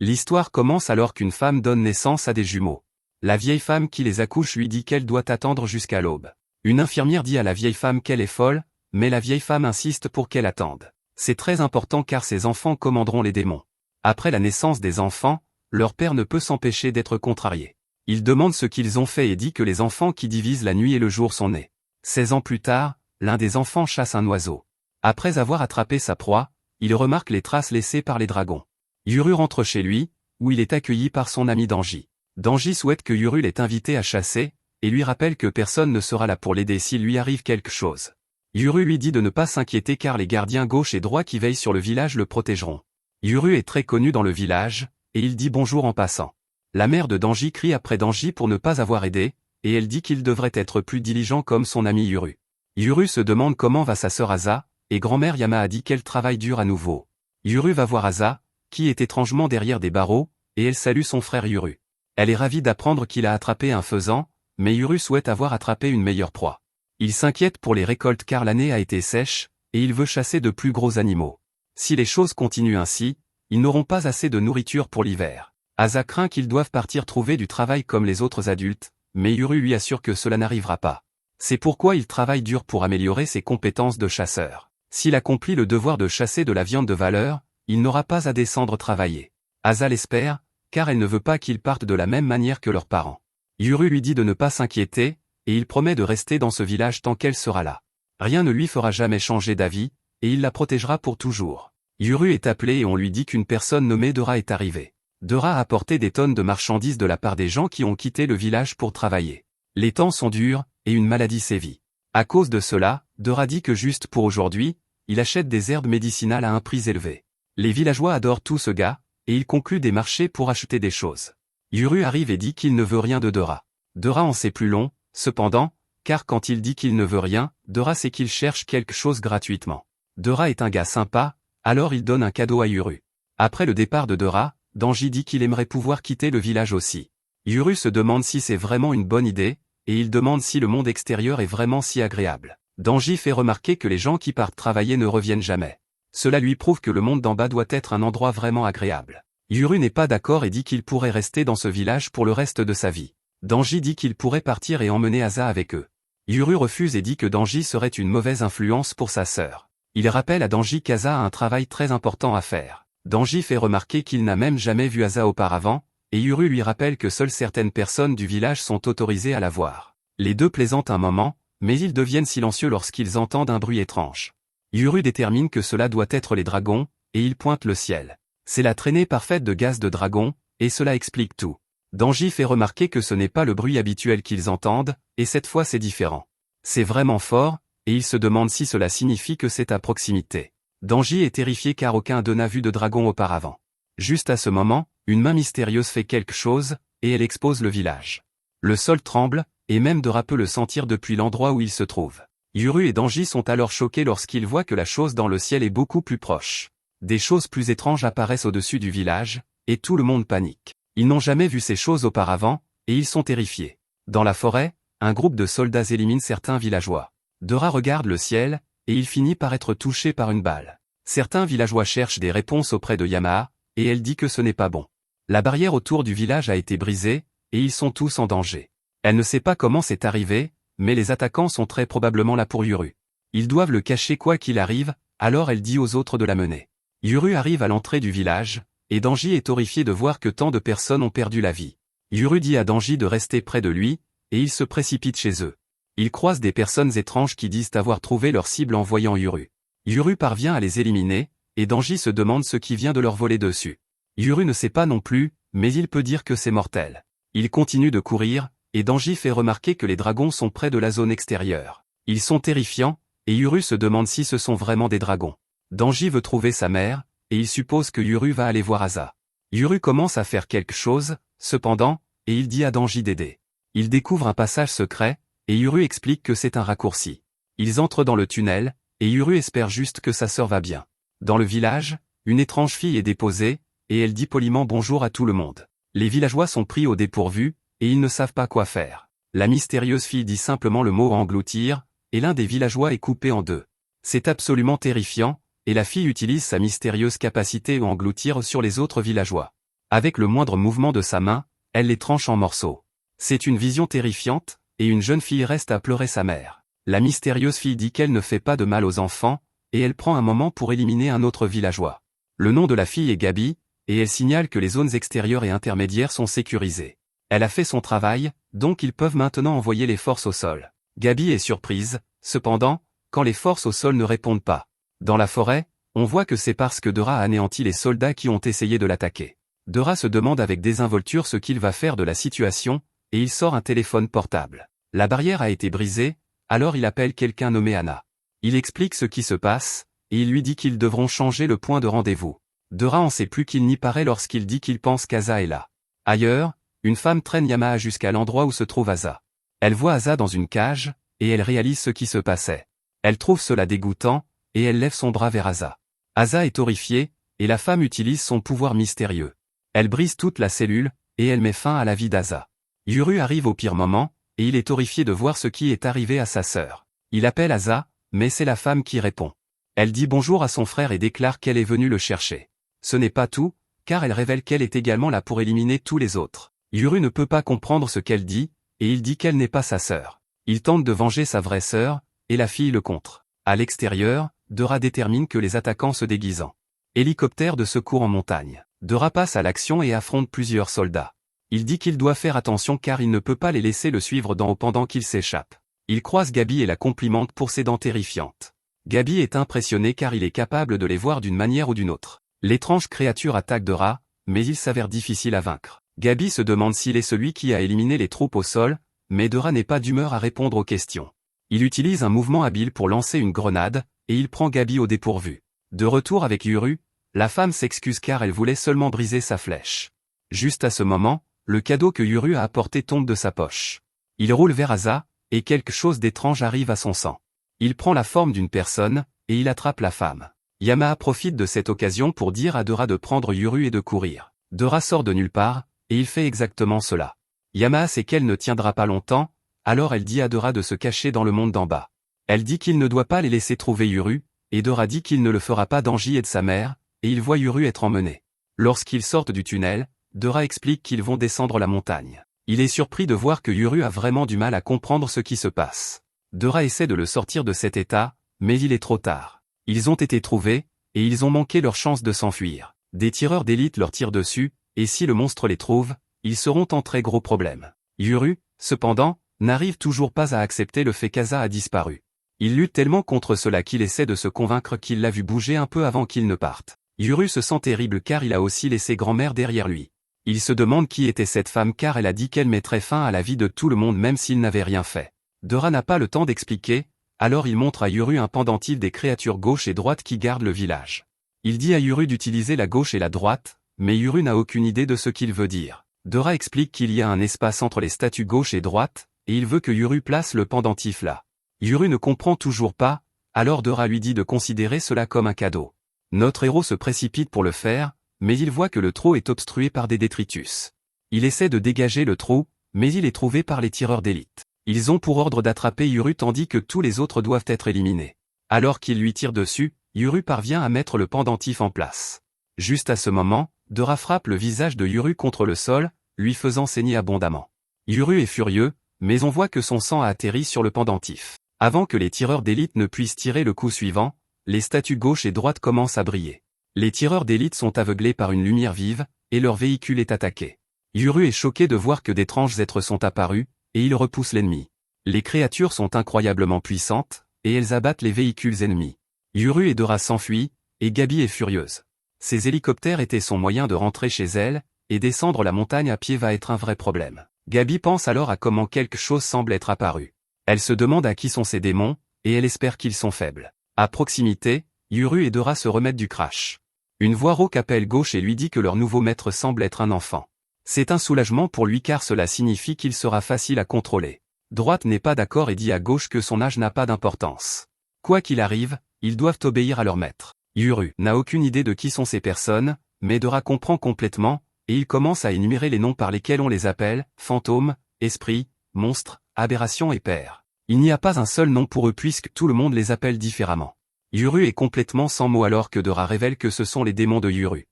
L'histoire commence alors qu'une femme donne naissance à des jumeaux. La vieille femme qui les accouche lui dit qu'elle doit attendre jusqu'à l'aube. Une infirmière dit à la vieille femme qu'elle est folle, mais la vieille femme insiste pour qu'elle attende. C'est très important car ces enfants commanderont les démons. Après la naissance des enfants, leur père ne peut s'empêcher d'être contrarié. Il demande ce qu'ils ont fait et dit que les enfants qui divisent la nuit et le jour sont nés. 16 ans plus tard, l'un des enfants chasse un oiseau. Après avoir attrapé sa proie, il remarque les traces laissées par les dragons. Yuru rentre chez lui, où il est accueilli par son ami Danji. Danji souhaite que Yuru l'ait invité à chasser, et lui rappelle que personne ne sera là pour l'aider s'il lui arrive quelque chose. Yuru lui dit de ne pas s'inquiéter car les gardiens gauche et droit qui veillent sur le village le protégeront. Yuru est très connu dans le village, et il dit bonjour en passant. La mère de Danji crie après Danji pour ne pas avoir aidé, et elle dit qu'il devrait être plus diligent comme son ami Yuru. Yuru se demande comment va sa sœur Asa, et grand-mère Yama a dit qu'elle travaille dur à nouveau. Yuru va voir Asa, qui est étrangement derrière des barreaux, et elle salue son frère Yuru. Elle est ravie d'apprendre qu'il a attrapé un faisan, mais Yuru souhaite avoir attrapé une meilleure proie. Il s'inquiète pour les récoltes car l'année a été sèche, et il veut chasser de plus gros animaux. Si les choses continuent ainsi, ils n'auront pas assez de nourriture pour l'hiver. Asa craint qu'ils doivent partir trouver du travail comme les autres adultes, mais Yuru lui assure que cela n'arrivera pas. C'est pourquoi il travaille dur pour améliorer ses compétences de chasseur. S'il accomplit le devoir de chasser de la viande de valeur, il n'aura pas à descendre travailler. Asa l'espère, car elle ne veut pas qu'ils partent de la même manière que leurs parents. Yuru lui dit de ne pas s'inquiéter, et il promet de rester dans ce village tant qu'elle sera là. Rien ne lui fera jamais changer d'avis, et il la protégera pour toujours. Yuru est appelé et on lui dit qu'une personne nommée Dora est arrivée. Dora a apporté des tonnes de marchandises de la part des gens qui ont quitté le village pour travailler. Les temps sont durs, et une maladie sévit. À cause de cela, Dora dit que juste pour aujourd'hui, il achète des herbes médicinales à un prix élevé. Les villageois adorent tout ce gars, et il conclut des marchés pour acheter des choses. Yuru arrive et dit qu'il ne veut rien de Dora. Dora en sait plus long, cependant, car quand il dit qu'il ne veut rien, Dora sait qu'il cherche quelque chose gratuitement. Dora est un gars sympa, alors il donne un cadeau à Yuru. Après le départ de Dora, Danji dit qu'il aimerait pouvoir quitter le village aussi. Yuru se demande si c'est vraiment une bonne idée, et il demande si le monde extérieur est vraiment si agréable. Danji fait remarquer que les gens qui partent travailler ne reviennent jamais. Cela lui prouve que le monde d'en bas doit être un endroit vraiment agréable. Yuru n'est pas d'accord et dit qu'il pourrait rester dans ce village pour le reste de sa vie. Danji dit qu'il pourrait partir et emmener Asa avec eux. Yuru refuse et dit que Danji serait une mauvaise influence pour sa sœur. Il rappelle à Danji qu'Asa a un travail très important à faire. Danji fait remarquer qu'il n'a même jamais vu Asa auparavant, et Yuru lui rappelle que seules certaines personnes du village sont autorisées à la voir. Les deux plaisantent un moment, mais ils deviennent silencieux lorsqu'ils entendent un bruit étrange. Yuru détermine que cela doit être les dragons, et il pointe le ciel. C'est la traînée parfaite de gaz de dragon, et cela explique tout. Danji fait remarquer que ce n'est pas le bruit habituel qu'ils entendent, et cette fois c'est différent. C'est vraiment fort, et il se demande si cela signifie que c'est à proximité. Danji est terrifié car aucun d'eux n'a vu de dragon auparavant. Juste à ce moment, une main mystérieuse fait quelque chose, et elle expose le village. Le sol tremble, et même Dora peut le sentir depuis l'endroit où il se trouve. Yuru et Danji sont alors choqués lorsqu'ils voient que la chose dans le ciel est beaucoup plus proche. Des choses plus étranges apparaissent au-dessus du village, et tout le monde panique. Ils n'ont jamais vu ces choses auparavant, et ils sont terrifiés. Dans la forêt, un groupe de soldats élimine certains villageois. Dora regarde le ciel, et il finit par être touché par une balle. Certains villageois cherchent des réponses auprès de Yamaha, et elle dit que ce n'est pas bon. La barrière autour du village a été brisée, et ils sont tous en danger. Elle ne sait pas comment c'est arrivé, mais les attaquants sont très probablement là pour Yuru. Ils doivent le cacher quoi qu'il arrive, alors elle dit aux autres de la mener. Yuru arrive à l'entrée du village, et Danji est horrifié de voir que tant de personnes ont perdu la vie. Yuru dit à Danji de rester près de lui, et il se précipite chez eux. Ils croisent des personnes étranges qui disent avoir trouvé leur cible en voyant Yuru. Yuru parvient à les éliminer, et Danji se demande ce qui vient de leur voler dessus. Yuru ne sait pas non plus, mais il peut dire que c'est mortel. Il continue de courir, et Danji fait remarquer que les dragons sont près de la zone extérieure. Ils sont terrifiants, et Yuru se demande si ce sont vraiment des dragons. Danji veut trouver sa mère, et il suppose que Yuru va aller voir Asa. Yuru commence à faire quelque chose, cependant, et il dit à Danji d'aider. Il découvre un passage secret, et Yuru explique que c'est un raccourci. Ils entrent dans le tunnel, et Yuru espère juste que sa sœur va bien. Dans le village, une étrange fille est déposée, et elle dit poliment bonjour à tout le monde. Les villageois sont pris au dépourvu, et ils ne savent pas quoi faire. La mystérieuse fille dit simplement le mot engloutir, et l'un des villageois est coupé en deux. C'est absolument terrifiant, et la fille utilise sa mystérieuse capacité à engloutir sur les autres villageois. Avec le moindre mouvement de sa main, elle les tranche en morceaux. C'est une vision terrifiante, et une jeune fille reste à pleurer sa mère. La mystérieuse fille dit qu'elle ne fait pas de mal aux enfants, et elle prend un moment pour éliminer un autre villageois. Le nom de la fille est Gabi, et elle signale que les zones extérieures et intermédiaires sont sécurisées. Elle a fait son travail, donc ils peuvent maintenant envoyer les forces au sol. Gabi est surprise, cependant, quand les forces au sol ne répondent pas. Dans la forêt, on voit que c'est parce que Dora a anéanti les soldats qui ont essayé de l'attaquer. Dora se demande avec désinvolture ce qu'il va faire de la situation, et il sort un téléphone portable. La barrière a été brisée, alors il appelle quelqu'un nommé Anna. Il explique ce qui se passe, et il lui dit qu'ils devront changer le point de rendez-vous. Dora en sait plus qu'il n'y paraît lorsqu'il dit qu'il pense qu'Asa est là. Ailleurs, une femme traîne Yamaha jusqu'à l'endroit où se trouve Asa. Elle voit Asa dans une cage, et elle réalise ce qui se passait. Elle trouve cela dégoûtant, et elle lève son bras vers Asa. Asa est horrifiée, et la femme utilise son pouvoir mystérieux. Elle brise toute la cellule, et elle met fin à la vie d'Asa. Yuru arrive au pire moment, et il est horrifié de voir ce qui est arrivé à sa sœur. Il appelle Asa, mais c'est la femme qui répond. Elle dit bonjour à son frère et déclare qu'elle est venue le chercher. Ce n'est pas tout, car elle révèle qu'elle est également là pour éliminer tous les autres. Yuru ne peut pas comprendre ce qu'elle dit, et il dit qu'elle n'est pas sa sœur. Il tente de venger sa vraie sœur, et la fille le contre. À l'extérieur, Dora détermine que les attaquants se déguisent en hélicoptère de secours en montagne. Dora passe à l'action et affronte plusieurs soldats. Il dit qu'il doit faire attention car il ne peut pas les laisser le suivre d'en haut pendant qu'il s'échappe. Il croise Gabi et la complimente pour ses dents terrifiantes. Gabi est impressionné car il est capable de les voir d'une manière ou d'une autre. L'étrange créature attaque Dora, mais il s'avère difficile à vaincre. Gabi se demande s'il est celui qui a éliminé les troupes au sol, mais Dora n'est pas d'humeur à répondre aux questions. Il utilise un mouvement habile pour lancer une grenade, et il prend Gabi au dépourvu. De retour avec Yuru, la femme s'excuse car elle voulait seulement briser sa flèche. Juste à ce moment, le cadeau que Yuru a apporté tombe de sa poche. Il roule vers Asa, et quelque chose d'étrange arrive à son sang. Il prend la forme d'une personne, et il attrape la femme. Yamaha profite de cette occasion pour dire à Dora de prendre Yuru et de courir. Dora sort de nulle part, et il fait exactement cela. Yamaha sait qu'elle ne tiendra pas longtemps, alors elle dit à Dora de se cacher dans le monde d'en bas. Elle dit qu'il ne doit pas les laisser trouver Yuru, et Dora dit qu'il ne le fera pas d'Angie et de sa mère, et il voit Yuru être emmené. Lorsqu'ils sortent du tunnel, Dora explique qu'ils vont descendre la montagne. Il est surpris de voir que Yuru a vraiment du mal à comprendre ce qui se passe. Dora essaie de le sortir de cet état, mais il est trop tard. Ils ont été trouvés, et ils ont manqué leur chance de s'enfuir. Des tireurs d'élite leur tirent dessus, et si le monstre les trouve, ils seront en très gros problème. Yuru, cependant, n'arrive toujours pas à accepter le fait qu'Asa a disparu. Il lutte tellement contre cela qu'il essaie de se convaincre qu'il l'a vu bouger un peu avant qu'il ne parte. Yuru se sent terrible car il a aussi laissé grand-mère derrière lui. Il se demande qui était cette femme car elle a dit qu'elle mettrait fin à la vie de tout le monde même s'il n'avait rien fait. Dora n'a pas le temps d'expliquer, alors il montre à Yuru un pendentif des créatures gauche et droite qui gardent le village. Il dit à Yuru d'utiliser la gauche et la droite, mais Yuru n'a aucune idée de ce qu'il veut dire. Dora explique qu'il y a un espace entre les statues gauche et droite, et il veut que Yuru place le pendentif là. Yuru ne comprend toujours pas, alors Dora lui dit de considérer cela comme un cadeau. Notre héros se précipite pour le faire, mais il voit que le trou est obstrué par des détritus. Il essaie de dégager le trou, mais il est trouvé par les tireurs d'élite. Ils ont pour ordre d'attraper Yuru tandis que tous les autres doivent être éliminés. Alors qu'ils lui tirent dessus, Yuru parvient à mettre le pendentif en place. Juste à ce moment, Dora frappe le visage de Yuru contre le sol, lui faisant saigner abondamment. Yuru est furieux, mais on voit que son sang a atterri sur le pendentif. Avant que les tireurs d'élite ne puissent tirer le coup suivant, les statues gauche et droite commencent à briller. Les tireurs d'élite sont aveuglés par une lumière vive, et leur véhicule est attaqué. Yuru est choqué de voir que d'étranges êtres sont apparus, et il repousse l'ennemi. Les créatures sont incroyablement puissantes, et elles abattent les véhicules ennemis. Yuru et Dora s'enfuient, et Gabi est furieuse. Ces hélicoptères étaient son moyen de rentrer chez elle, et descendre la montagne à pied va être un vrai problème. Gabi pense alors à comment quelque chose semble être apparu. Elle se demande à qui sont ces démons, et elle espère qu'ils sont faibles. À proximité, Yuru et Dora se remettent du crash. Une voix rauque appelle gauche et lui dit que leur nouveau maître semble être un enfant. C'est un soulagement pour lui car cela signifie qu'il sera facile à contrôler. Droite n'est pas d'accord et dit à gauche que son âge n'a pas d'importance. Quoi qu'il arrive, ils doivent obéir à leur maître. Yuru n'a aucune idée de qui sont ces personnes, mais Dora comprend complètement, et il commence à énumérer les noms par lesquels on les appelle, fantômes, esprits, monstres, aberrations et pères. Il n'y a pas un seul nom pour eux puisque tout le monde les appelle différemment. Yuru est complètement sans mots alors que Dora révèle que ce sont les démons de Yuru.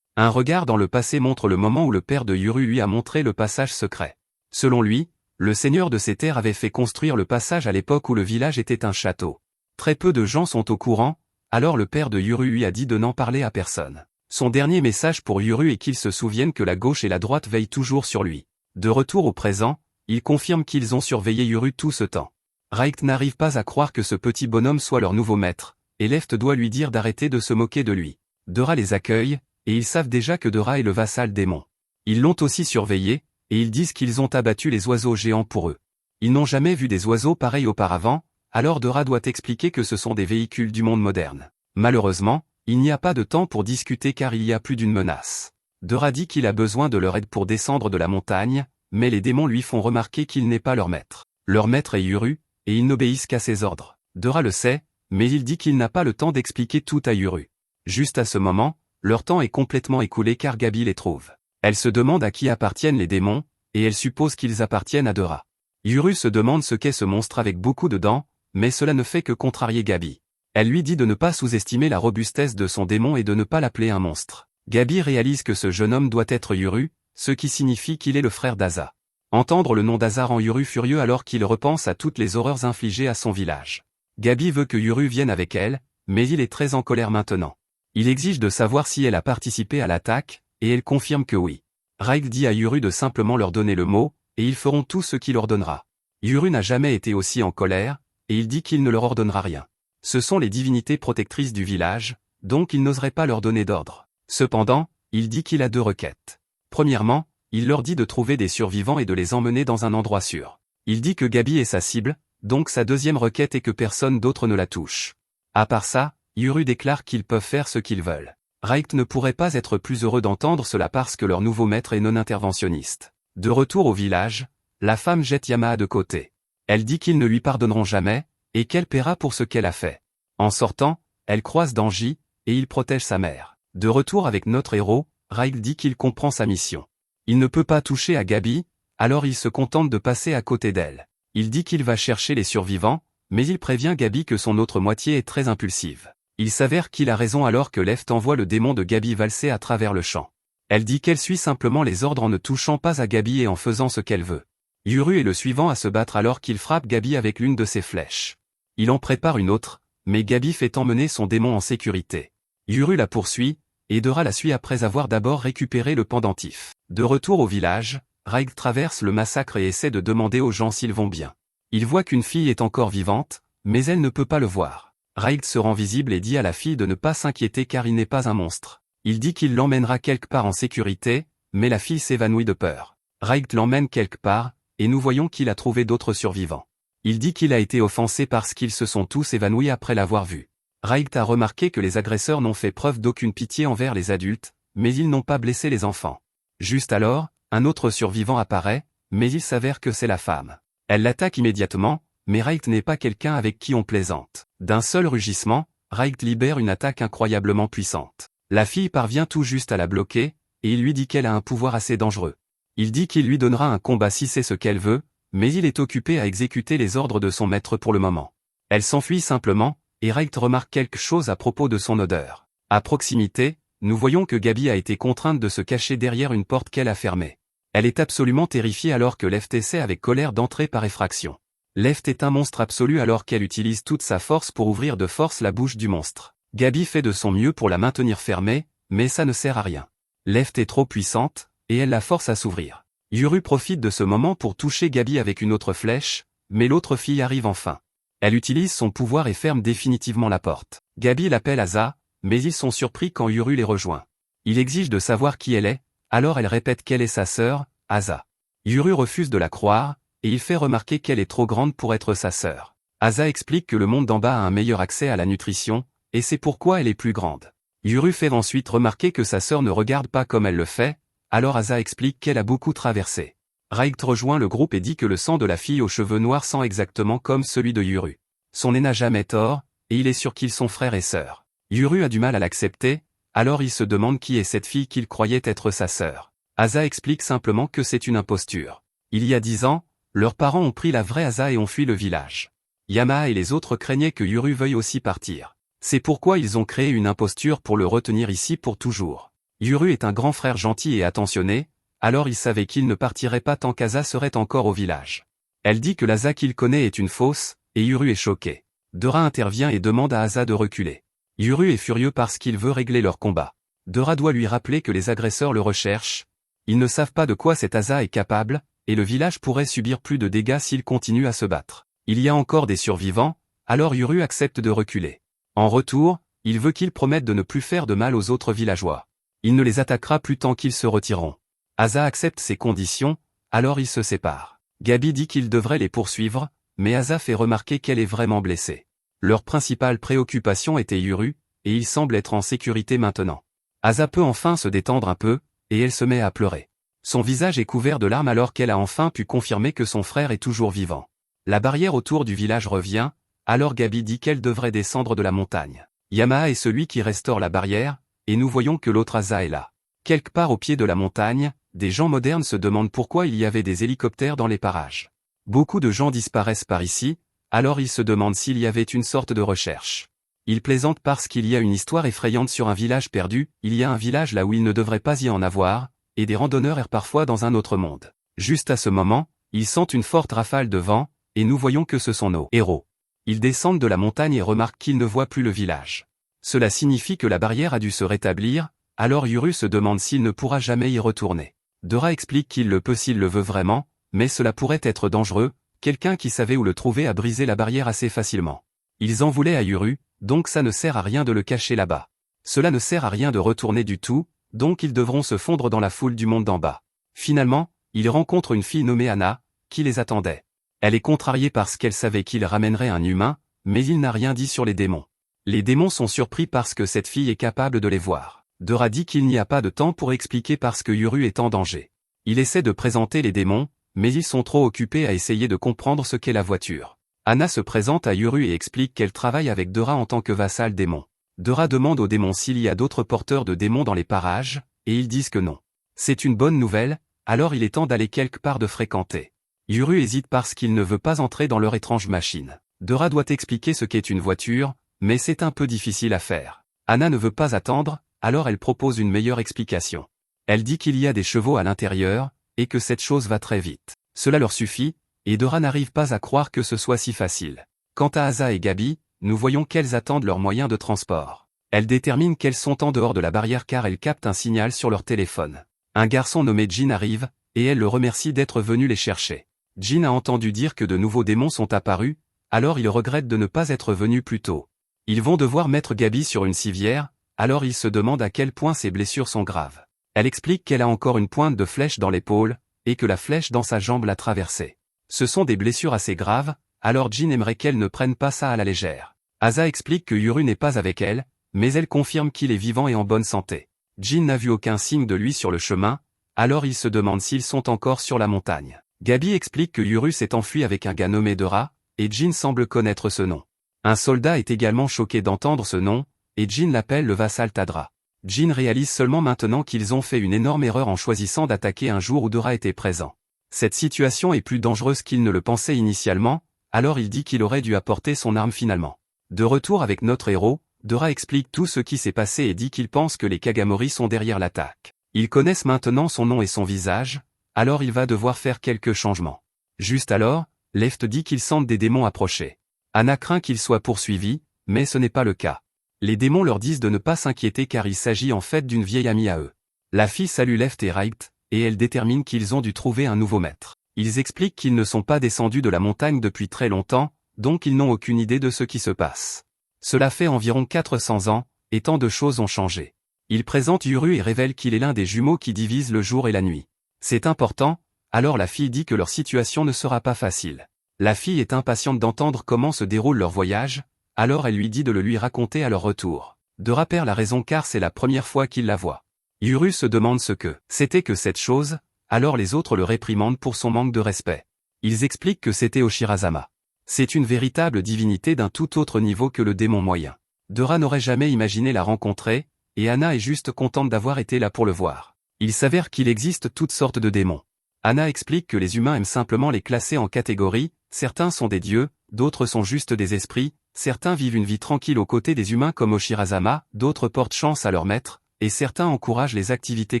Un regard dans le passé montre le moment où le père de Yuru lui a montré le passage secret. Selon lui, le seigneur de ces terres avait fait construire le passage à l'époque où le village était un château. Très peu de gens sont au courant, alors le père de Yuru lui a dit de n'en parler à personne. Son dernier message pour Yuru est qu'il se souvienne que la gauche et la droite veillent toujours sur lui. De retour au présent, il confirme qu'ils ont surveillé Yuru tout ce temps. Raikht n'arrive pas à croire que ce petit bonhomme soit leur nouveau maître, et Left doit lui dire d'arrêter de se moquer de lui. Dora les accueille, et ils savent déjà que Dora est le vassal démon. Ils l'ont aussi surveillé, et ils disent qu'ils ont abattu les oiseaux géants pour eux. Ils n'ont jamais vu des oiseaux pareils auparavant, alors Dora doit expliquer que ce sont des véhicules du monde moderne. Malheureusement, il n'y a pas de temps pour discuter car il y a plus d'une menace. Dora dit qu'il a besoin de leur aide pour descendre de la montagne, mais les démons lui font remarquer qu'il n'est pas leur maître. Leur maître est Yuru, et ils n'obéissent qu'à ses ordres. Dora le sait, mais il dit qu'il n'a pas le temps d'expliquer tout à Yuru. Juste à ce moment, leur temps est complètement écoulé car Gabi les trouve. Elle se demande à qui appartiennent les démons, et elle suppose qu'ils appartiennent à Dora. Yuru se demande ce qu'est ce monstre avec beaucoup de dents, mais cela ne fait que contrarier Gabi. Elle lui dit de ne pas sous-estimer la robustesse de son démon et de ne pas l'appeler un monstre. Gabi réalise que ce jeune homme doit être Yuru, ce qui signifie qu'il est le frère d'Aza. Entendre le nom d'Aza rend Yuru furieux alors qu'il repense à toutes les horreurs infligées à son village. Gabi veut que Yuru vienne avec elle, mais il est très en colère maintenant. Il exige de savoir si elle a participé à l'attaque, et elle confirme que oui. Raikht dit à Yuru de simplement leur donner le mot, et ils feront tout ce qu'il ordonnera. Yuru n'a jamais été aussi en colère, et il dit qu'il ne leur ordonnera rien. Ce sont les divinités protectrices du village, donc il n'oserait pas leur donner d'ordre. Cependant, il dit qu'il a 2 requêtes. Premièrement, il leur dit de trouver des survivants et de les emmener dans un endroit sûr. Il dit que Gabi est sa cible, donc sa deuxième requête est que personne d'autre ne la touche. À part ça, Yuru déclare qu'ils peuvent faire ce qu'ils veulent. Raikht ne pourrait pas être plus heureux d'entendre cela parce que leur nouveau maître est non-interventionniste. De retour au village, la femme jette Yamaha de côté. Elle dit qu'ils ne lui pardonneront jamais, et qu'elle paiera pour ce qu'elle a fait. En sortant, elle croise Danji, et il protège sa mère. De retour avec notre héros, Raikht dit qu'il comprend sa mission. Il ne peut pas toucher à Gabi, alors il se contente de passer à côté d'elle. Il dit qu'il va chercher les survivants, mais il prévient Gabi que son autre moitié est très impulsive. Il s'avère qu'il a raison alors que Left envoie le démon de Gabi valser à travers le champ. Elle dit qu'elle suit simplement les ordres en ne touchant pas à Gabi et en faisant ce qu'elle veut. Yuru est le suivant à se battre alors qu'il frappe Gabi avec l'une de ses flèches. Il en prépare une autre, mais Gabi fait emmener son démon en sécurité. Yuru la poursuit, et Dora la suit après avoir d'abord récupéré le pendentif. De retour au village, Raikht traverse le massacre et essaie de demander aux gens s'ils vont bien. Il voit qu'une fille est encore vivante, mais elle ne peut pas le voir. Raikht se rend visible et dit à la fille de ne pas s'inquiéter car il n'est pas un monstre. Il dit qu'il l'emmènera quelque part en sécurité, mais la fille s'évanouit de peur. Raikht l'emmène quelque part, et nous voyons qu'il a trouvé d'autres survivants. Il dit qu'il a été offensé parce qu'ils se sont tous évanouis après l'avoir vu. Raikht a remarqué que les agresseurs n'ont fait preuve d'aucune pitié envers les adultes, mais ils n'ont pas blessé les enfants. Juste alors, un autre survivant apparaît, mais il s'avère que c'est la femme. Elle l'attaque immédiatement, mais Raikht n'est pas quelqu'un avec qui on plaisante. D'un seul rugissement, Raikht libère une attaque incroyablement puissante. La fille parvient tout juste à la bloquer, et il lui dit qu'elle a un pouvoir assez dangereux. Il dit qu'il lui donnera un combat si c'est ce qu'elle veut, mais il est occupé à exécuter les ordres de son maître pour le moment. Elle s'enfuit simplement, et Raikht remarque quelque chose à propos de son odeur. À proximité, nous voyons que Gabi a été contrainte de se cacher derrière une porte qu'elle a fermée. Elle est absolument terrifiée alors que Left essaie avec colère d'entrer par effraction. Left est un monstre absolu alors qu'elle utilise toute sa force pour ouvrir de force la bouche du monstre. Gabi fait de son mieux pour la maintenir fermée, mais ça ne sert à rien. Left est trop puissante, et elle la force à s'ouvrir. Yuru profite de ce moment pour toucher Gabi avec une autre flèche, mais l'autre fille arrive enfin. Elle utilise son pouvoir et ferme définitivement la porte. Gabi l'appelle Aza, mais ils sont surpris quand Yuru les rejoint. Il exige de savoir qui elle est, alors elle répète qu'elle est sa sœur, Aza. Yuru refuse de la croire, et il fait remarquer qu'elle est trop grande pour être sa sœur. Aza explique que le monde d'en bas a un meilleur accès à la nutrition, et c'est pourquoi elle est plus grande. Yuru fait ensuite remarquer que sa sœur ne regarde pas comme elle le fait, alors Aza explique qu'elle a beaucoup traversé. Raikht rejoint le groupe et dit que le sang de la fille aux cheveux noirs sent exactement comme celui de Yuru. Son nez n'a jamais tort, et il est sûr qu'ils sont frères et sœurs. Yuru a du mal à l'accepter, alors il se demande qui est cette fille qu'il croyait être sa sœur. Aza explique simplement que c'est une imposture. Il y a 10 ans, leurs parents ont pris la vraie Aza et ont fui le village. Yamaha et les autres craignaient que Yuru veuille aussi partir. C'est pourquoi ils ont créé une imposture pour le retenir ici pour toujours. Yuru est un grand frère gentil et attentionné, alors il savait qu'il ne partirait pas tant qu'Asa serait encore au village. Elle dit que l'Asa qu'il connaît est une fausse, et Yuru est choqué. Dora intervient et demande à Asa de reculer. Yuru est furieux parce qu'il veut régler leur combat. Dora doit lui rappeler que les agresseurs le recherchent. Ils ne savent pas de quoi cet Asa est capable, et le village pourrait subir plus de dégâts s'il continue à se battre. Il y a encore des survivants, alors Yuru accepte de reculer. En retour, il veut qu'ils promettent de ne plus faire de mal aux autres villageois. Il ne les attaquera plus tant qu'ils se retireront. Asa accepte ces conditions, alors ils se séparent. Gabi dit qu'il devrait les poursuivre, mais Asa fait remarquer qu'elle est vraiment blessée. Leur principale préoccupation était Yuru, et il semble être en sécurité maintenant. Asa peut enfin se détendre un peu, et elle se met à pleurer. Son visage est couvert de larmes alors qu'elle a enfin pu confirmer que son frère est toujours vivant. La barrière autour du village revient, alors Gabi dit qu'elle devrait descendre de la montagne. Yamaha est celui qui restaure la barrière, et nous voyons que l'autre Asa est là. Quelque part au pied de la montagne, des gens modernes se demandent pourquoi il y avait des hélicoptères dans les parages. Beaucoup de gens disparaissent par ici, alors ils se demandent s'il y avait une sorte de recherche. Ils plaisantent parce qu'il y a une histoire effrayante sur un village perdu, il y a un village là où il ne devrait pas y en avoir, et des randonneurs errent parfois dans un autre monde. Juste à ce moment, ils sentent une forte rafale de vent, et nous voyons que ce sont nos héros. Ils descendent de la montagne et remarquent qu'ils ne voient plus le village. Cela signifie que la barrière a dû se rétablir, alors Yuru se demande s'il ne pourra jamais y retourner. Dora explique qu'il le peut s'il le veut vraiment, mais cela pourrait être dangereux, quelqu'un qui savait où le trouver a brisé la barrière assez facilement. Ils en voulaient à Yuru, donc ça ne sert à rien de le cacher là-bas. Cela ne sert à rien de retourner du tout, donc ils devront se fondre dans la foule du monde d'en bas. Finalement, ils rencontrent une fille nommée Anna, qui les attendait. Elle est contrariée parce qu'elle savait qu'il ramènerait un humain, mais il n'a rien dit sur les démons. Les démons sont surpris parce que cette fille est capable de les voir. Dora dit qu'il n'y a pas de temps pour expliquer parce que Yuru est en danger. Il essaie de présenter les démons, mais ils sont trop occupés à essayer de comprendre ce qu'est la voiture. Anna se présente à Yuru et explique qu'elle travaille avec Dora en tant que vassal démon. Dora demande aux démons s'il y a d'autres porteurs de démons dans les parages, et ils disent que non. C'est une bonne nouvelle, alors il est temps d'aller quelque part de fréquenter. Yuru hésite parce qu'il ne veut pas entrer dans leur étrange machine. Dora doit expliquer ce qu'est une voiture, mais c'est un peu difficile à faire. Anna ne veut pas attendre, alors elle propose une meilleure explication. Elle dit qu'il y a des chevaux à l'intérieur, et que cette chose va très vite. Cela leur suffit, et Dora n'arrive pas à croire que ce soit si facile. Quant à Asa et Gabi, nous voyons qu'elles attendent leurs moyens de transport. Elles déterminent qu'elles sont en dehors de la barrière car elles captent un signal sur leur téléphone. Un garçon nommé Jin arrive, et elle le remercie d'être venu les chercher. Jin a entendu dire que de nouveaux démons sont apparus, alors il regrette de ne pas être venu plus tôt. Ils vont devoir mettre Gabi sur une civière, alors il se demande à quel point ses blessures sont graves. Elle explique qu'elle a encore une pointe de flèche dans l'épaule, et que la flèche dans sa jambe l'a traversée. Ce sont des blessures assez graves, alors Jin aimerait qu'elle ne prenne pas ça à la légère. Asa explique que Yuru n'est pas avec elle, mais elle confirme qu'il est vivant et en bonne santé. Jin n'a vu aucun signe de lui sur le chemin, alors il se demande s'ils sont encore sur la montagne. Gabi explique que Yuru s'est enfui avec un gars nommé Dora, et Jin semble connaître ce nom. Un soldat est également choqué d'entendre ce nom, et Jin l'appelle le vassal Tadra. Jin réalise seulement maintenant qu'ils ont fait une énorme erreur en choisissant d'attaquer un jour où Dora était présent. Cette situation est plus dangereuse qu'il ne le pensait initialement, alors il dit qu'il aurait dû apporter son arme finalement. De retour avec notre héros, Dora explique tout ce qui s'est passé et dit qu'il pense que les Kagamori sont derrière l'attaque. Ils connaissent maintenant son nom et son visage, alors il va devoir faire quelques changements. Juste alors, Left dit qu'ils sentent des démons approcher. Anna craint qu'ils soient poursuivis, mais ce n'est pas le cas. Les démons leur disent de ne pas s'inquiéter car il s'agit en fait d'une vieille amie à eux. La fille salue Left et Right, et elle détermine qu'ils ont dû trouver un nouveau maître. Ils expliquent qu'ils ne sont pas descendus de la montagne depuis très longtemps, donc ils n'ont aucune idée de ce qui se passe. Cela fait environ 400 ans, et tant de choses ont changé. Ils présentent Yuru et révèlent qu'il est l'un des jumeaux qui divisent le jour et la nuit. C'est important, alors la fille dit que leur situation ne sera pas facile. La fille est impatiente d'entendre comment se déroule leur voyage, alors elle lui dit de le lui raconter à leur retour. Dora perd la raison car c'est la première fois qu'il la voit. Yuru se demande ce que c'était que cette chose, alors les autres le réprimandent pour son manque de respect. Ils expliquent que c'était Oshirazama. C'est une véritable divinité d'un tout autre niveau que le démon moyen. Dora n'aurait jamais imaginé la rencontrer, et Anna est juste contente d'avoir été là pour le voir. Il s'avère qu'il existe toutes sortes de démons. Anna explique que les humains aiment simplement les classer en catégories, certains sont des dieux, d'autres sont juste des esprits, certains vivent une vie tranquille aux côtés des humains comme Oshirazama, d'autres portent chance à leur maître, et certains encouragent les activités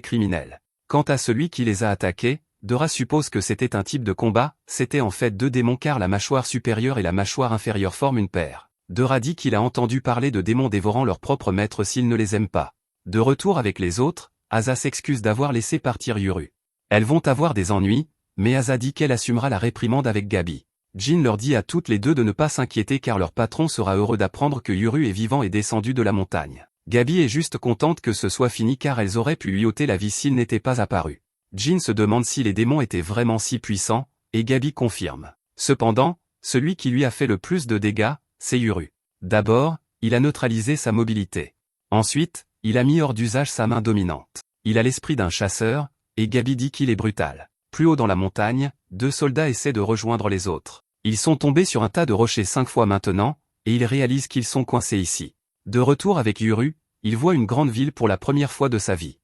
criminelles. Quant à celui qui les a attaqués, Dora suppose que c'était un type de combat, c'était en fait deux démons car la mâchoire supérieure et la mâchoire inférieure forment une paire. Dora dit qu'il a entendu parler de démons dévorant leurs propres maîtres s'ils ne les aiment pas. De retour avec les autres, Asa s'excuse d'avoir laissé partir Yuru. Elles vont avoir des ennuis, mais Asa dit qu'elle assumera la réprimande avec Gabi. Jin leur dit à toutes les deux de ne pas s'inquiéter car leur patron sera heureux d'apprendre que Yuru est vivant et descendu de la montagne. Gabi est juste contente que ce soit fini car elles auraient pu lui ôter la vie s'il n'était pas apparu. Jin se demande si les démons étaient vraiment si puissants, et Gabi confirme. Cependant, celui qui lui a fait le plus de dégâts, c'est Yuru. D'abord, il a neutralisé sa mobilité. Ensuite, il a mis hors d'usage sa main dominante. Il a l'esprit d'un chasseur, et Gabi dit qu'il est brutal. Plus haut dans la montagne, deux soldats essaient de rejoindre les autres. Ils sont tombés sur un tas de rochers 5 fois maintenant, et ils réalisent qu'ils sont coincés ici. De retour avec Yuru, il voit une grande ville pour la première fois de sa vie.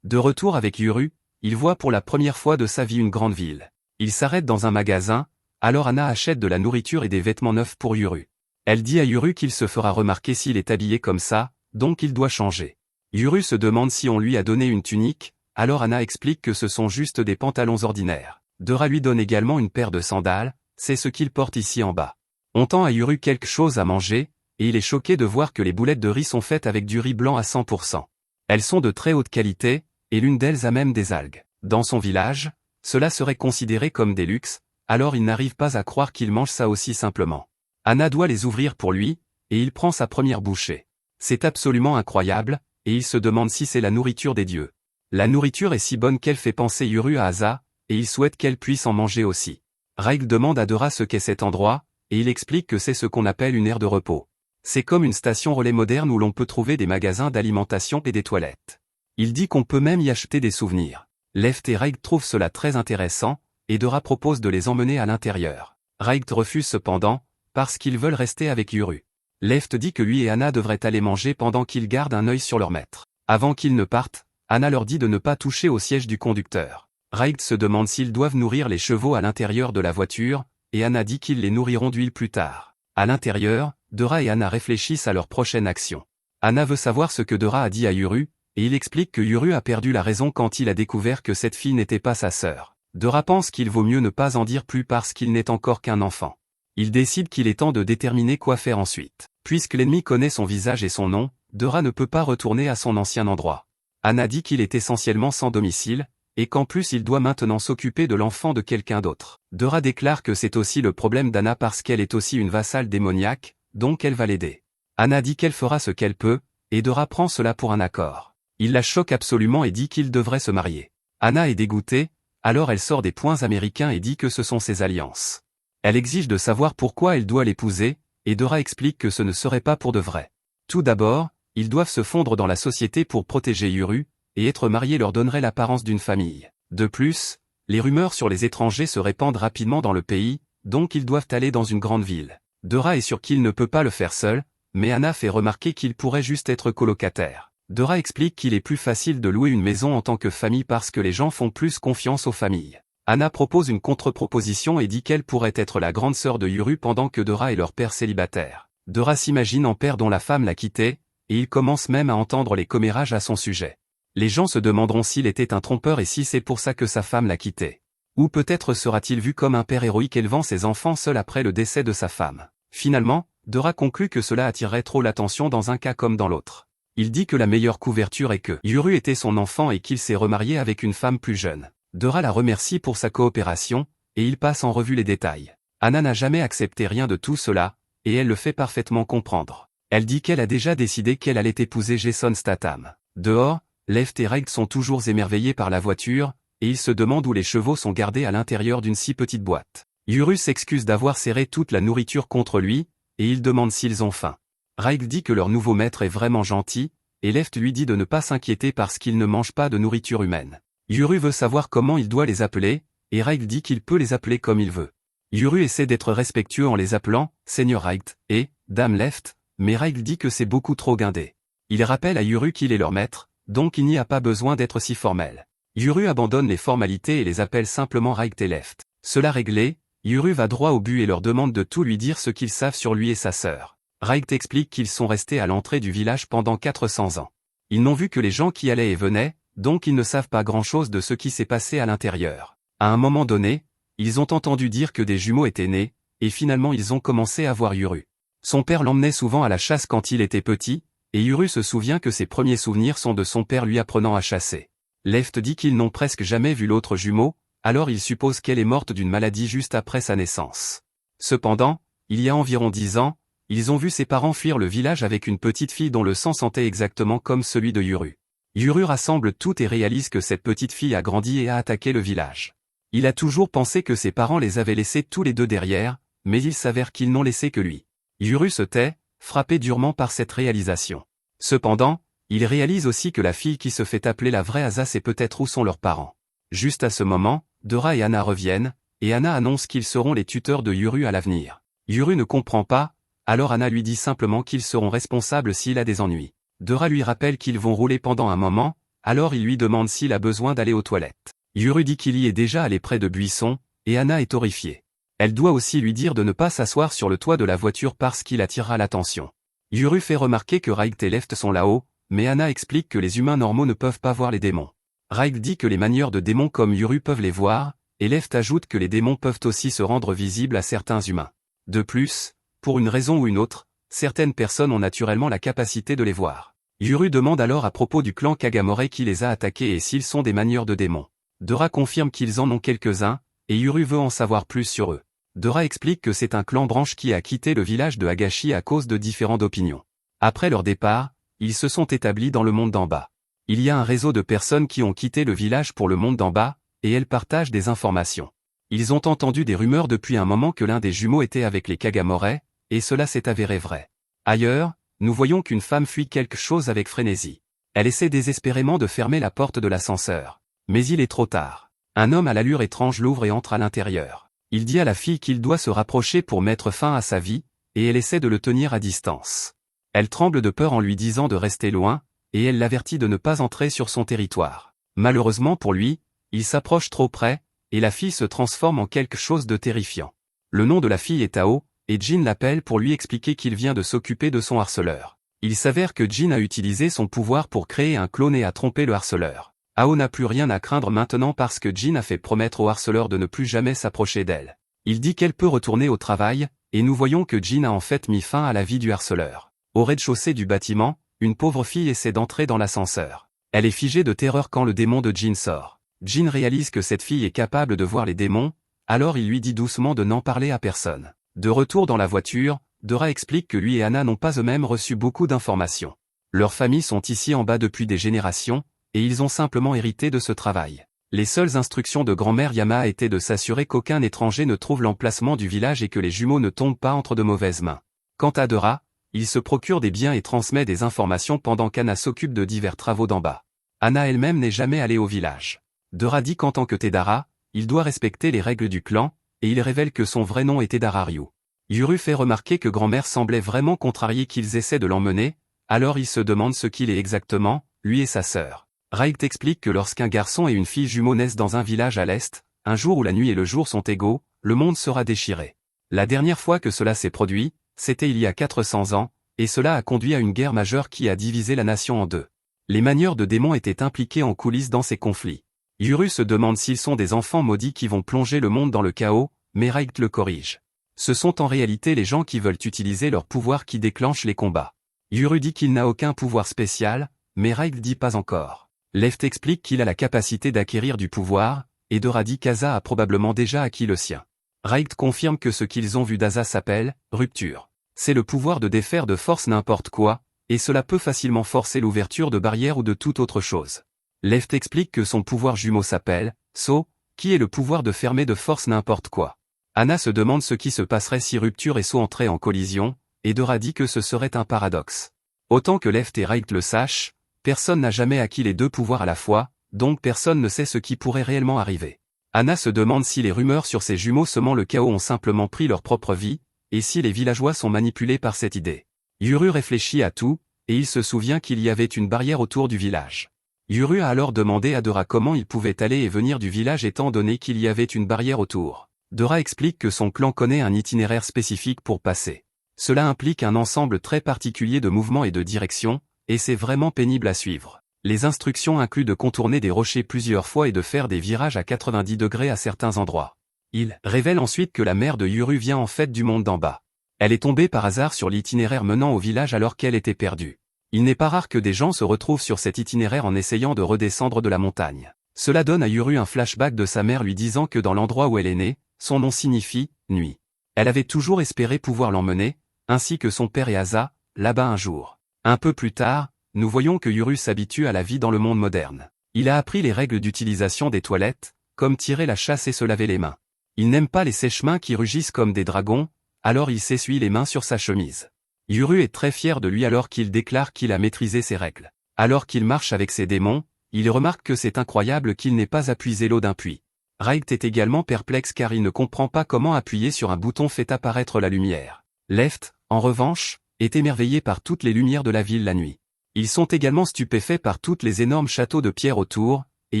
De retour avec Yuru, il voit pour la première fois de sa vie une grande ville. Il s'arrête dans un magasin, alors Anna achète de la nourriture et des vêtements neufs pour Yuru. Elle dit à Yuru qu'il se fera remarquer s'il est habillé comme ça, donc il doit changer. Yuru se demande si on lui a donné une tunique, alors Anna explique que ce sont juste des pantalons ordinaires. Dora lui donne également une paire de sandales, c'est ce qu'il porte ici en bas. On tend à Yuru quelque chose à manger, et il est choqué de voir que les boulettes de riz sont faites avec du riz blanc à 100%. Elles sont de très haute qualité, et l'une d'elles a même des algues. Dans son village, cela serait considéré comme des luxes, alors il n'arrive pas à croire qu'il mange ça aussi simplement. Anna doit les ouvrir pour lui, et il prend sa première bouchée. C'est absolument incroyable, et il se demande si c'est la nourriture des dieux. La nourriture est si bonne qu'elle fait penser Yuru à Asa, et il souhaite qu'elle puisse en manger aussi. Raig demande à Dora ce qu'est cet endroit, et il explique que c'est ce qu'on appelle une aire de repos. C'est comme une station relais moderne où l'on peut trouver des magasins d'alimentation et des toilettes. Il dit qu'on peut même y acheter des souvenirs. Left et Raig trouvent cela très intéressant, et Dora propose de les emmener à l'intérieur. Raig refuse cependant, parce qu'ils veulent rester avec Yuru. Left dit que lui et Anna devraient aller manger pendant qu'ils gardent un œil sur leur maître. Avant qu'ils ne partent, Anna leur dit de ne pas toucher au siège du conducteur. Raig se demande s'ils doivent nourrir les chevaux à l'intérieur de la voiture, et Anna dit qu'ils les nourriront d'huile plus tard. À l'intérieur, Dora et Anna réfléchissent à leur prochaine action. Anna veut savoir ce que Dora a dit à Yuru, et il explique que Yuru a perdu la raison quand il a découvert que cette fille n'était pas sa sœur. Dora pense qu'il vaut mieux ne pas en dire plus parce qu'il n'est encore qu'un enfant. Il décide qu'il est temps de déterminer quoi faire ensuite. Puisque l'ennemi connaît son visage et son nom, Dora ne peut pas retourner à son ancien endroit. Anna dit qu'il est essentiellement sans domicile, et qu'en plus il doit maintenant s'occuper de l'enfant de quelqu'un d'autre. Dora déclare que c'est aussi le problème d'Anna parce qu'elle est aussi une vassale démoniaque, donc elle va l'aider. Anna dit qu'elle fera ce qu'elle peut, et Dora prend cela pour un accord. Il la choque absolument et dit qu'ils devraient se marier. Anna est dégoûtée, alors elle sort des points américains et dit que ce sont ses alliances. Elle exige de savoir pourquoi elle doit l'épouser, et Dora explique que ce ne serait pas pour de vrai. Tout d'abord, ils doivent se fondre dans la société pour protéger Yuru, et être mariés leur donnerait l'apparence d'une famille. De plus, les rumeurs sur les étrangers se répandent rapidement dans le pays, donc ils doivent aller dans une grande ville. Dora est sûr qu'il ne peut pas le faire seul, mais Anna fait remarquer qu'il pourrait juste être colocataire. Dora explique qu'il est plus facile de louer une maison en tant que famille parce que les gens font plus confiance aux familles. Anna propose une contre-proposition et dit qu'elle pourrait être la grande sœur de Yuru pendant que Dora est leur père célibataire. Dora s'imagine en père dont la femme l'a quitté, et il commence même à entendre les commérages à son sujet. Les gens se demanderont s'il était un trompeur et si c'est pour ça que sa femme l'a quitté. Ou peut-être sera-t-il vu comme un père héroïque élevant ses enfants seul après le décès de sa femme. Finalement, Dora conclut que cela attirerait trop l'attention dans un cas comme dans l'autre. Il dit que la meilleure couverture est que Yuru était son enfant et qu'il s'est remarié avec une femme plus jeune. Dora la remercie pour sa coopération, et il passe en revue les détails. Anna n'a jamais accepté rien de tout cela, et elle le fait parfaitement comprendre. Elle dit qu'elle a déjà décidé qu'elle allait épouser Jason Statham. Dehors, Left et Raig sont toujours émerveillés par la voiture, et ils se demandent où les chevaux sont gardés à l'intérieur d'une si petite boîte. Yuru s'excuse d'avoir serré toute la nourriture contre lui, et il demande s'ils ont faim. Raig dit que leur nouveau maître est vraiment gentil, et Left lui dit de ne pas s'inquiéter parce qu'il ne mange pas de nourriture humaine. Yuru veut savoir comment il doit les appeler, et Raig dit qu'il peut les appeler comme il veut. Yuru essaie d'être respectueux en les appelant « Seigneur Raig » et « Dame Left », mais Raig dit que c'est beaucoup trop guindé. Il rappelle à Yuru qu'il est leur maître, donc il n'y a pas besoin d'être si formel. Yuru abandonne les formalités et les appelle simplement Raig et Left. Cela réglé, Yuru va droit au but et leur demande de tout lui dire ce qu'ils savent sur lui et sa sœur. Raig explique qu'ils sont restés à l'entrée du village pendant 400 ans. Ils n'ont vu que les gens qui allaient et venaient, donc ils ne savent pas grand-chose de ce qui s'est passé à l'intérieur. À un moment donné, ils ont entendu dire que des jumeaux étaient nés, et finalement ils ont commencé à voir Yuru. Son père l'emmenait souvent à la chasse quand il était petit, et Yuru se souvient que ses premiers souvenirs sont de son père lui apprenant à chasser. Left dit qu'ils n'ont presque jamais vu l'autre jumeau, alors il suppose qu'elle est morte d'une maladie juste après sa naissance. Cependant, il y a environ 10 ans, ils ont vu ses parents fuir le village avec une petite fille dont le sang sentait exactement comme celui de Yuru. Yuru rassemble tout et réalise que cette petite fille a grandi et a attaqué le village. Il a toujours pensé que ses parents les avaient laissés tous les deux derrière, mais il s'avère qu'ils n'ont laissé que lui. Yuru se tait, frappé durement par cette réalisation. Cependant, il réalise aussi que la fille qui se fait appeler la vraie Asa sait peut-être où sont leurs parents. Juste à ce moment, Dora et Anna reviennent, et Anna annonce qu'ils seront les tuteurs de Yuru à l'avenir. Yuru ne comprend pas, alors Anna lui dit simplement qu'ils seront responsables s'il a des ennuis. Dora lui rappelle qu'ils vont rouler pendant un moment, alors il lui demande s'il a besoin d'aller aux toilettes. Yuru dit qu'il y est déjà allé près de buissons, et Anna est horrifiée. Elle doit aussi lui dire de ne pas s'asseoir sur le toit de la voiture parce qu'il attirera l'attention. Yuru fait remarquer que Raigt et Left sont là-haut, mais Anna explique que les humains normaux ne peuvent pas voir les démons. Raigt dit que les manieurs de démons comme Yuru peuvent les voir, et Left ajoute que les démons peuvent aussi se rendre visibles à certains humains. De plus, pour une raison ou une autre, certaines personnes ont naturellement la capacité de les voir. Yuru demande alors à propos du clan Kagamore qui les a attaqués et s'ils sont des manieurs de démons. Dora confirme qu'ils en ont quelques-uns, et Yuru veut en savoir plus sur eux. Dora explique que c'est un clan branche qui a quitté le village de Hagashi à cause de différentes opinions. Après leur départ, ils se sont établis dans le monde d'en bas. Il y a un réseau de personnes qui ont quitté le village pour le monde d'en bas, et elles partagent des informations. Ils ont entendu des rumeurs depuis un moment que l'un des jumeaux était avec les Kagamore, et cela s'est avéré vrai. Ailleurs, nous voyons qu'une femme fuit quelque chose avec frénésie. Elle essaie désespérément de fermer la porte de l'ascenseur. Mais il est trop tard. Un homme à l'allure étrange l'ouvre et entre à l'intérieur. Il dit à la fille qu'il doit se rapprocher pour mettre fin à sa vie, et elle essaie de le tenir à distance. Elle tremble de peur en lui disant de rester loin, et elle l'avertit de ne pas entrer sur son territoire. Malheureusement pour lui, il s'approche trop près, et la fille se transforme en quelque chose de terrifiant. Le nom de la fille est Tao, et Jin l'appelle pour lui expliquer qu'il vient de s'occuper de son harceleur. Il s'avère que Jin a utilisé son pouvoir pour créer un clone et a trompé le harceleur. Ao n'a plus rien à craindre maintenant parce que Jin a fait promettre au harceleur de ne plus jamais s'approcher d'elle. Il dit qu'elle peut retourner au travail, et nous voyons que Jin a en fait mis fin à la vie du harceleur. Au rez-de-chaussée du bâtiment, une pauvre fille essaie d'entrer dans l'ascenseur. Elle est figée de terreur quand le démon de Jin sort. Jin réalise que cette fille est capable de voir les démons, alors il lui dit doucement de n'en parler à personne. De retour dans la voiture, Dora explique que lui et Anna n'ont pas eux-mêmes reçu beaucoup d'informations. Leurs familles sont ici en bas depuis des générations, et ils ont simplement hérité de ce travail. Les seules instructions de grand-mère Yama étaient de s'assurer qu'aucun étranger ne trouve l'emplacement du village et que les jumeaux ne tombent pas entre de mauvaises mains. Quant à Dora, il se procure des biens et transmet des informations pendant qu'Anna s'occupe de divers travaux d'en bas. Anna elle-même n'est jamais allée au village. Dora dit qu'en tant que Tedara, il doit respecter les règles du clan, et il révèle que son vrai nom est Tedara Ryu. Yuru fait remarquer que grand-mère semblait vraiment contrariée qu'ils essaient de l'emmener, alors il se demande ce qu'il est exactement, lui et sa sœur. Raigt explique que lorsqu'un garçon et une fille jumeaux naissent dans un village à l'est, un jour où la nuit et le jour sont égaux, le monde sera déchiré. La dernière fois que cela s'est produit, c'était il y a 400 ans, et cela a conduit à une guerre majeure qui a divisé la nation en deux. Les manieurs de démons étaient impliqués en coulisses dans ces conflits. Yuru se demande s'ils sont des enfants maudits qui vont plonger le monde dans le chaos, mais Raigt le corrige. Ce sont en réalité les gens qui veulent utiliser leur pouvoir qui déclenchent les combats. Yuru dit qu'il n'a aucun pouvoir spécial, mais Raigt dit pas encore. Left explique qu'il a la capacité d'acquérir du pouvoir, et Dora dit qu'Asa a probablement déjà acquis le sien. Raigt confirme que ce qu'ils ont vu d'Asa s'appelle « rupture ». C'est le pouvoir de défaire de force n'importe quoi, et cela peut facilement forcer l'ouverture de barrières ou de toute autre chose. Left explique que son pouvoir jumeau s'appelle « So », qui est le pouvoir de fermer de force n'importe quoi. Anna se demande ce qui se passerait si Rupture et So entraient en collision, et Dora dit que ce serait un paradoxe. Autant que Left et Raigt le sachent, personne n'a jamais acquis les deux pouvoirs à la fois, donc personne ne sait ce qui pourrait réellement arriver. Anna se demande si les rumeurs sur ces jumeaux semant le chaos ont simplement pris leur propre vie, et si les villageois sont manipulés par cette idée. Yuru réfléchit à tout, et il se souvient qu'il y avait une barrière autour du village. Yuru a alors demandé à Dora comment il pouvait aller et venir du village étant donné qu'il y avait une barrière autour. Dora explique que son clan connaît un itinéraire spécifique pour passer. Cela implique un ensemble très particulier de mouvements et de directions, et c'est vraiment pénible à suivre. Les instructions incluent de contourner des rochers plusieurs fois et de faire des virages à 90 degrés à certains endroits. Il révèle ensuite que la mère de Yuru vient en fait du monde d'en bas. Elle est tombée par hasard sur l'itinéraire menant au village alors qu'elle était perdue. Il n'est pas rare que des gens se retrouvent sur cet itinéraire en essayant de redescendre de la montagne. Cela donne à Yuru un flashback de sa mère lui disant que dans l'endroit où elle est née, son nom signifie « nuit ». Elle avait toujours espéré pouvoir l'emmener, ainsi que son père et Asa, là-bas un jour. Un peu plus tard, nous voyons que Yuru s'habitue à la vie dans le monde moderne. Il a appris les règles d'utilisation des toilettes, comme tirer la chasse et se laver les mains. Il n'aime pas les sèche-mains qui rugissent comme des dragons, alors il s'essuie les mains sur sa chemise. Yuru est très fier de lui alors qu'il déclare qu'il a maîtrisé ses règles. Alors qu'il marche avec ses démons, il remarque que c'est incroyable qu'il n'ait pas puisé l'eau d'un puits. Raigt est également perplexe car il ne comprend pas comment appuyer sur un bouton fait apparaître la lumière. Left, en revanche, est émerveillé par toutes les lumières de la ville la nuit. Ils sont également stupéfaits par toutes les énormes châteaux de pierre autour, et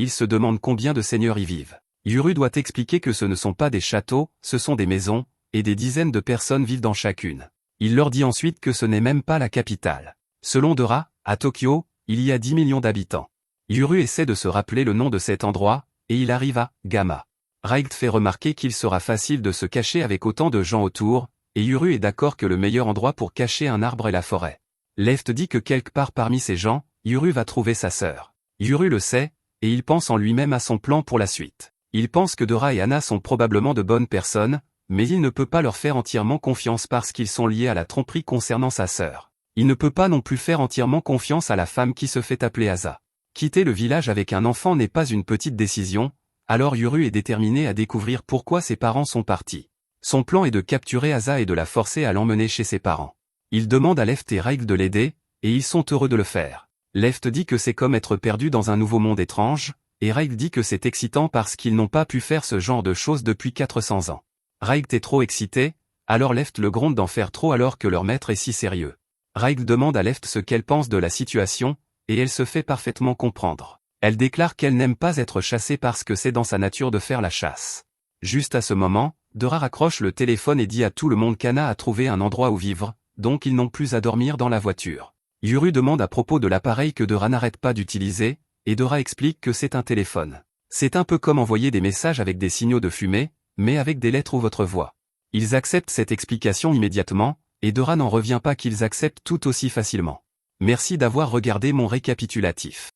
ils se demandent combien de seigneurs y vivent. Yuru doit expliquer que ce ne sont pas des châteaux, ce sont des maisons, et des dizaines de personnes vivent dans chacune. Il leur dit ensuite que ce n'est même pas la capitale. Selon Dora, à Tokyo, il y a 10 millions d'habitants. Yuru essaie de se rappeler le nom de cet endroit, et il arrive à Gama. Raigt fait remarquer qu'il sera facile de se cacher avec autant de gens autour, et Yuru est d'accord que le meilleur endroit pour cacher un arbre est la forêt. Left dit que quelque part parmi ces gens, Yuru va trouver sa sœur. Yuru le sait, et il pense en lui-même à son plan pour la suite. Il pense que Dora et Anna sont probablement de bonnes personnes, mais il ne peut pas leur faire entièrement confiance parce qu'ils sont liés à la tromperie concernant sa sœur. Il ne peut pas non plus faire entièrement confiance à la femme qui se fait appeler Asa. Quitter le village avec un enfant n'est pas une petite décision, alors Yuru est déterminé à découvrir pourquoi ses parents sont partis. Son plan est de capturer Asa et de la forcer à l'emmener chez ses parents. Il demande à Left et Raigt de l'aider, et ils sont heureux de le faire. Left dit que c'est comme être perdu dans un nouveau monde étrange, et Raigt dit que c'est excitant parce qu'ils n'ont pas pu faire ce genre de choses depuis 400 ans. Raigt est trop excité, alors Left le gronde d'en faire trop alors que leur maître est si sérieux. Raigt demande à Left ce qu'elle pense de la situation, et elle se fait parfaitement comprendre. Elle déclare qu'elle n'aime pas être chassée parce que c'est dans sa nature de faire la chasse. Juste à ce moment, Dora raccroche le téléphone et dit à tout le monde qu'Anna a trouvé un endroit où vivre, donc ils n'ont plus à dormir dans la voiture. Yuru demande à propos de l'appareil que Dora n'arrête pas d'utiliser, et Dora explique que c'est un téléphone. C'est un peu comme envoyer des messages avec des signaux de fumée, mais avec des lettres ou votre voix. Ils acceptent cette explication immédiatement, et Dora n'en revient pas qu'ils acceptent tout aussi facilement. Merci d'avoir regardé mon récapitulatif.